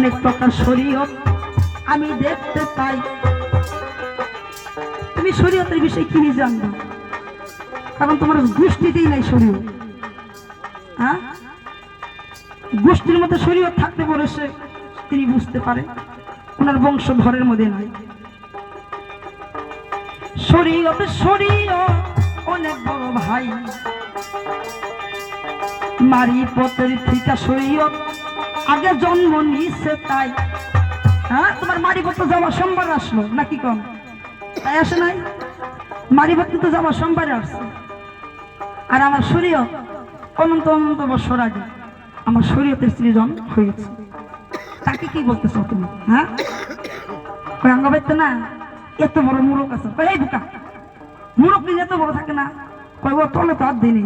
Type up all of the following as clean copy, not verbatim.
অনেক প্রকার শরীয়ত আমি দেখতে পাই। তুমি শরীয়তের বিষয়ে কি জানবে? কারণ তোমার গোষ্ঠীতেই নাই শরীয়ত। হ্যাঁ, গোষ্ঠীর মধ্যে শরীয়ত থাকতে পারে, সে তিনি বুঝতে পারে ওনার বংশধরের মধ্যে নাই শরীয়ত। শরীয়ত অনেক বড় ভাই, মারিফতের ঠিকা শরীয়ত আগে জন্ম নিছে তাই। হ্যাঁ, তোমার মারিফত তো যাওয়া সোমবার আসলো নাকি কম? তাই আসে নাই? মারিফত কিন্তু যাওয়া সোমবারে আসছে। আর আমার শরীয়ত অনন্ত অনন্ত বছর আগে আমার শরীয়তের সৃজন হয়েছে। তাকে কি বলতেছ তুমি? হ্যাঁ, আঙ্গাবাইতে না এত বড় মুরগ আছে। এই বোকা, মুরগ কিন্তু এত বড় থাকে না। কয় ও তলে তো হাত দিইনি,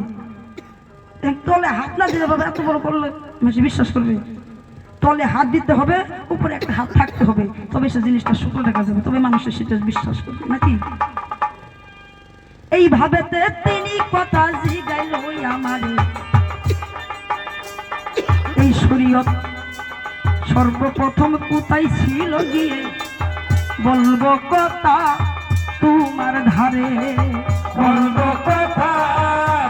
তলে হাত না দিলে বাবা এত বড় করলে বেশি বিশ্বাস করবে? তলে হাত দিতে হবে, উপরে একটা হাত থাকতে হবে, তবে সে জিনিসটা শুকনো দেখা যাবে, তবে মানুষের সেটা বিশ্বাস করবে নাকি? এইভাবে তিনি কথা জিগাইল আমারে। এই শরীয়ত সর্বপ্রথম কোথায় ছিল গিয়ে বলবো কথা তোমার ধারে, বলবো কথা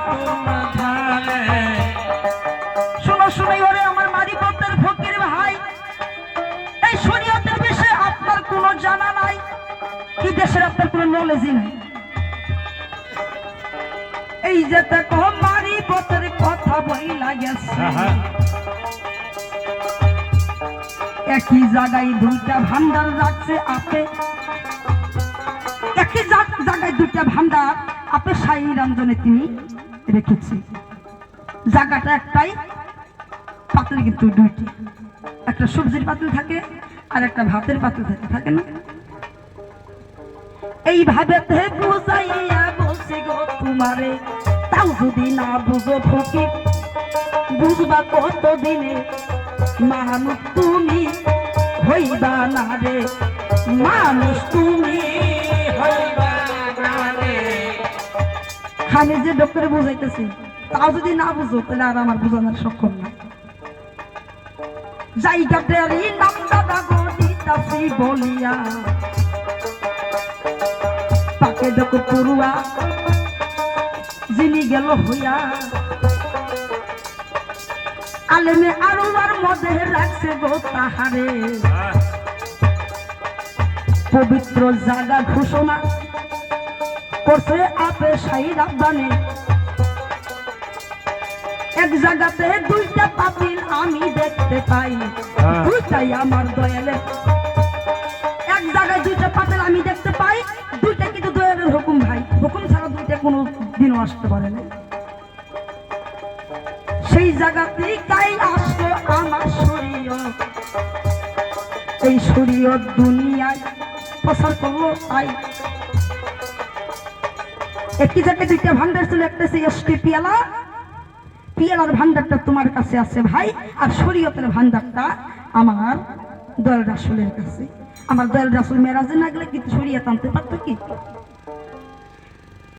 তোমার ধারে। শোনো শোনো ওরে আমার মারিফতের ফকির ভাই, এই শরীয়তের বিষয়ে আপনার কোনো জানা নাই, কি দেশের আপনার কোনো নলেজই নাই। এই যে দেখো মারিফতের কথা বইলা গেছে, একই জায়গায় দুইটা ভান্ডার রাখছে আপে, একই জায়গায় দুইটা ভান্ডার আপে সাই রঞ্জনে তিনি রেখেছে। জায়গাটা একটাই, পাতিল কিন্তু দুইটি, একটা সবজির পাতিল থাকে আর একটা ভাতের পাতিল থাকে, থাকে না? এইভাবে বুঝাইয়া বলছি গো তোমারে, তাও যদি না বুঝো ফকির বুঝবা কত দিনে, মানুষ তুমি হইবা না রে, মানুষ তুমি হইবা না রে। আমি যে ডক্টরে বুঝাইতেছি তাও যদি না বুঝো তাহলে আর আমার বোঝানোর সক্ষম না। জায়গাটারই নাম দাদা গো দিতাছি বলিয়া, পাকে দেখো পড়ুয়া যিনি গেল হইয়া, আলেমে আরোয়ার মধ্যে রাখছে গো তাহারে, পবিত্র জায়গা ঘোষণা করছে আপে সাই রাব্বানে। এক জায়গাতে দুইটা পাতিল আমি দেখতে পাই, দুইটাই আমার দয়ালে। এক জায়গায় দুইটা পাতিল আমি দেখতে পাই, দুইটা কিন্তু দয়ালের হুকুম ভাই, হুকুম ছাড়া দুইটা কোনো দিনও আসতে পারে না। সেই জায়গাতেই তাই আসলো আমার শরীয়ত, এই শরীয়ত দুনিয়ায় প্রচার করলো তাই। একই জায়গায় দুইটা ভান্ডার ছিল, একটা এসটি পিয়ালা, পিয়ালার ভান্ডারটা তোমার কাছে আছে ভাই, আর শরীয়তের ভান্ডারটা আমার দয়াল রাসূলের কাছে। আমার দয়াল রাসূল মেরাজে না গেলে কিন্তু শরীয়ত আনতে পারতো কি?